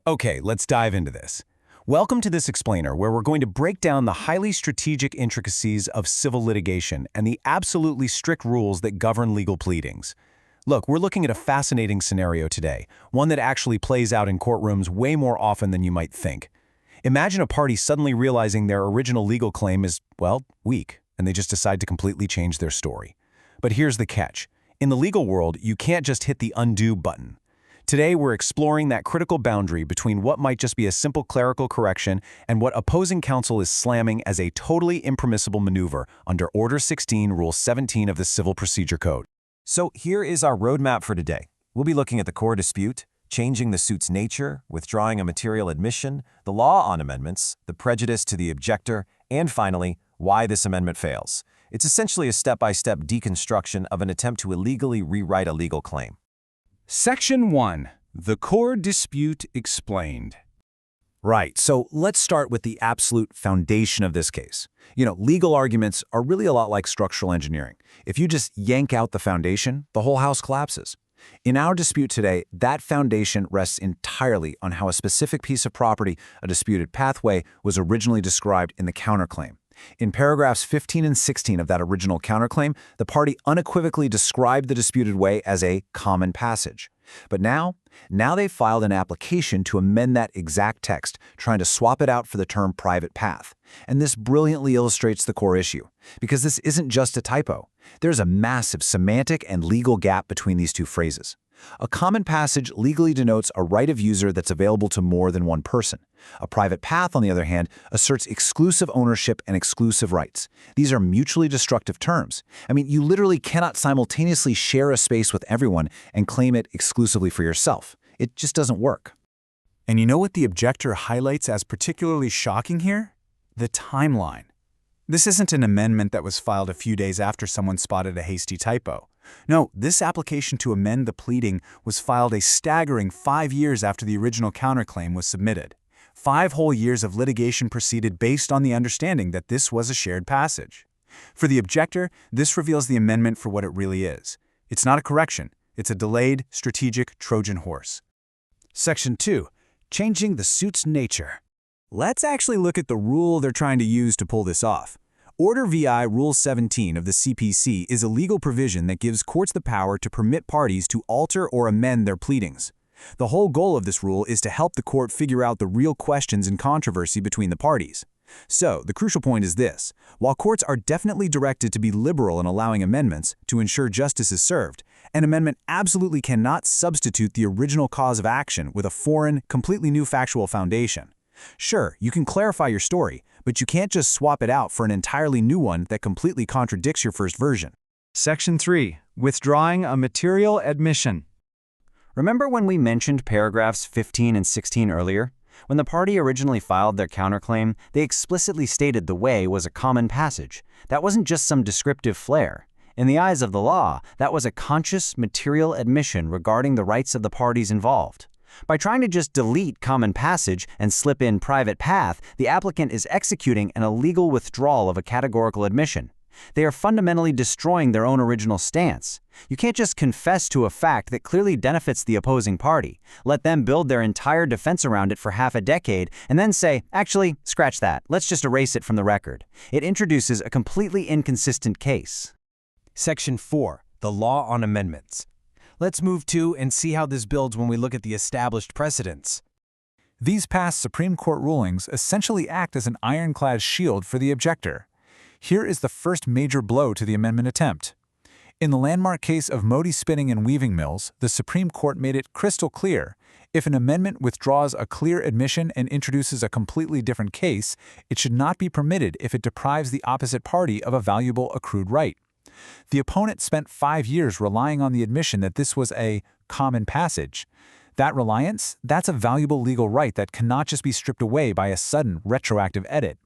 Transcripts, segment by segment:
Okay, let's dive into this. Welcome to this explainer where we're going to break down the highly strategic intricacies of civil litigation and the absolutely strict rules that govern legal pleadings. Look, we're looking at a fascinating scenario today, one that actually plays out in courtrooms way more often than you might think. Imagine a party suddenly realizing their original legal claim is, well, weak, and they just decide to completely change their story. But here's the catch. In the legal world, you can't just hit the undo button. Today, we're exploring that critical boundary between what might just be a simple clerical correction and what opposing counsel is slamming as a totally impermissible maneuver under Order 16, Rule 17 of the Civil Procedure Code. So here is our roadmap for today. We'll be looking at the core dispute, changing the suit's nature, withdrawing a material admission, the law on amendments, the prejudice to the objector, and finally, why this amendment fails. It's essentially a step-by-step deconstruction of an attempt to illegally rewrite a legal claim. Section 1. The Core Dispute Explained. Right, so let's start with the absolute foundation of this case. Legal arguments are really a lot like structural engineering. If you just yank out the foundation, the whole house collapses. In our dispute today, that foundation rests entirely on how a specific piece of property, a disputed pathway, was originally described in the counterclaim. In paragraphs 15 and 16 of that original counterclaim, the party unequivocally described the disputed way as a common passage. But now they filed an application to amend that exact text, trying to swap it out for the term private path. And this brilliantly illustrates the core issue, because this isn't just a typo. There's a massive semantic and legal gap between these two phrases. A common passage legally denotes a right of user that's available to more than one person. A private path, on the other hand, asserts exclusive ownership and exclusive rights. These are mutually destructive terms. You literally cannot simultaneously share a space with everyone and claim it exclusively for yourself. It just doesn't work. And you know what the objector highlights as particularly shocking here? The timeline. This isn't an amendment that was filed a few days after someone spotted a hasty typo. No, this application to amend the pleading was filed a staggering 5 years after the original counterclaim was submitted. 5 whole years of litigation proceeded based on the understanding that this was a shared passage. For the objector, this reveals the amendment for what it really is. It's not a correction. It's a delayed, strategic Trojan horse. Section 2. Changing the suit's nature. Let's actually look at the rule they're trying to use to pull this off. Order VI Rule 17 of the CPC is a legal provision that gives courts the power to permit parties to alter or amend their pleadings. The whole goal of this rule is to help the court figure out the real questions and controversy between the parties. So, the crucial point is this. While courts are definitely directed to be liberal in allowing amendments to ensure justice is served, an amendment absolutely cannot substitute the original cause of action with a foreign, completely new factual foundation. Sure, you can clarify your story, but you can't just swap it out for an entirely new one that completely contradicts your first version. Section 3. Withdrawing a material admission. Remember when we mentioned paragraphs 15 and 16 earlier? When the party originally filed their counterclaim, they explicitly stated the way was a common passage. That wasn't just some descriptive flair. In the eyes of the law, that was a conscious material admission regarding the rights of the parties involved. By trying to just delete common passage and slip in private path, the applicant is executing an illegal withdrawal of a categorical admission. They are fundamentally destroying their own original stance. You can't just confess to a fact that clearly benefits the opposing party, let them build their entire defense around it for half a decade, and then say, actually, scratch that, let's just erase it from the record. It introduces a completely inconsistent case. Section 4. The Law on Amendments. Let's move to and see how this builds when we look at the established precedents. These past Supreme Court rulings essentially act as an ironclad shield for the objector. Here is the first major blow to the amendment attempt. In the landmark case of Modi Spinning and Weaving Mills, the Supreme Court made it crystal clear, if an amendment withdraws a clear admission and introduces a completely different case, it should not be permitted if it deprives the opposite party of a valuable accrued right. The opponent spent 5 years relying on the admission that this was a common passage. That reliance, that's a valuable legal right that cannot just be stripped away by a sudden retroactive edit.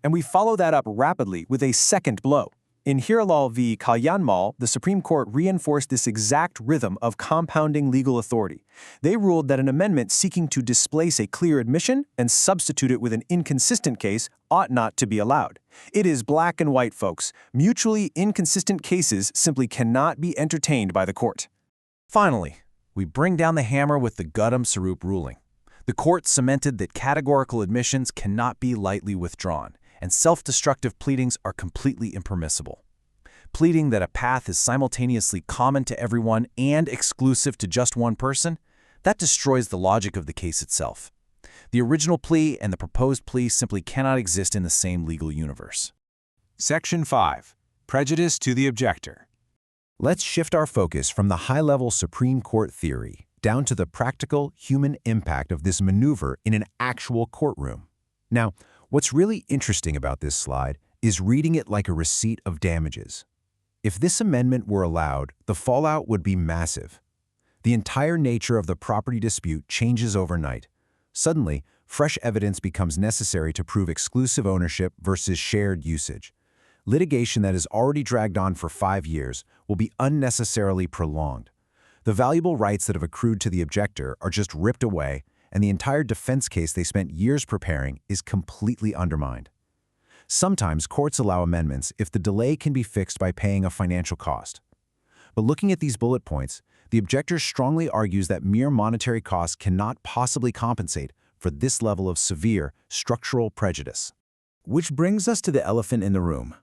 And we follow that up rapidly with a second blow. In Hiralal v. Kalyanmal, the Supreme Court reinforced this exact rhythm of compounding legal authority. They ruled that an amendment seeking to displace a clear admission and substitute it with an inconsistent case ought not to be allowed. It is black and white, folks. Mutually inconsistent cases simply cannot be entertained by the court. Finally, we bring down the hammer with the Gautam Sarup ruling. The court cemented that categorical admissions cannot be lightly withdrawn, and self-destructive pleadings are completely impermissible. Pleading that a path is simultaneously common to everyone and exclusive to just one person, that destroys the logic of the case itself. The original plea and the proposed plea simply cannot exist in the same legal universe. Section 5. Prejudice to the objector. Let's shift our focus from the high-level Supreme Court theory down to the practical human impact of this maneuver in an actual courtroom. Now, what's really interesting about this slide is reading it like a receipt of damages. If this amendment were allowed, the fallout would be massive. The entire nature of the property dispute changes overnight. Suddenly, fresh evidence becomes necessary to prove exclusive ownership versus shared usage. Litigation that has already dragged on for 5 years will be unnecessarily prolonged. The valuable rights that have accrued to the objector are just ripped away, and the entire defense case they spent years preparing is completely undermined. Sometimes courts allow amendments if the delay can be fixed by paying a financial cost. But looking at these bullet points, the objector strongly argues that mere monetary costs cannot possibly compensate for this level of severe structural prejudice. Which brings us to the elephant in the room.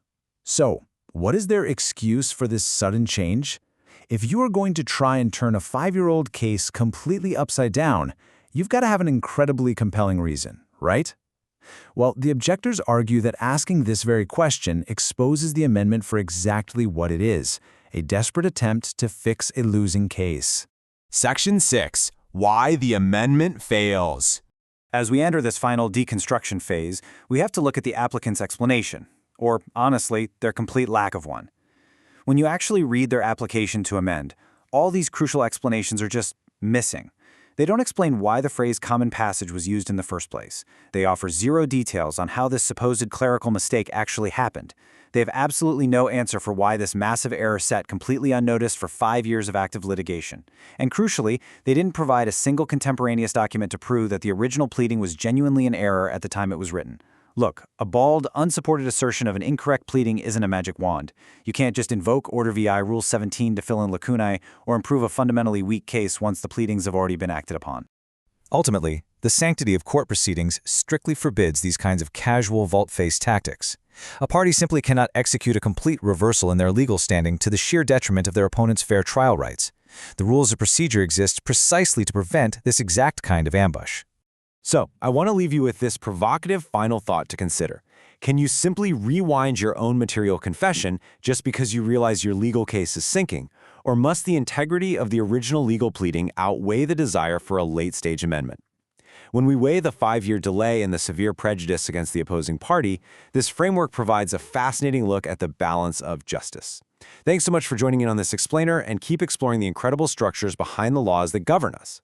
So, what is their excuse for this sudden change? If you are going to try and turn a 5-year-old case completely upside down, you've got to have an incredibly compelling reason, right? Well, the objectors argue that asking this very question exposes the amendment for exactly what it is, a desperate attempt to fix a losing case. Section 6. Why the amendment fails. As we enter this final deconstruction phase, we have to look at the applicant's explanation, or honestly, their complete lack of one. When you actually read their application to amend, all these crucial explanations are just missing. They don't explain why the phrase common passage was used in the first place. They offer zero details on how this supposed clerical mistake actually happened. They have absolutely no answer for why this massive error sat completely unnoticed for 5 years of active litigation. And crucially, they didn't provide a single contemporaneous document to prove that the original pleading was genuinely an error at the time it was written. Look, a bald, unsupported assertion of an incorrect pleading isn't a magic wand. You can't just invoke Order VI Rule 17 to fill in lacunae or improve a fundamentally weak case once the pleadings have already been acted upon. Ultimately, the sanctity of court proceedings strictly forbids these kinds of casual vault-face tactics. A party simply cannot execute a complete reversal in their legal standing to the sheer detriment of their opponent's fair trial rights. The rules of procedure exist precisely to prevent this exact kind of ambush. So, I want to leave you with this provocative final thought to consider. Can you simply rewind your own material confession just because you realize your legal case is sinking? Or must the integrity of the original legal pleading outweigh the desire for a late-stage amendment? When we weigh the 5-year delay and the severe prejudice against the opposing party, this framework provides a fascinating look at the balance of justice. Thanks so much for joining in on this explainer, and keep exploring the incredible structures behind the laws that govern us.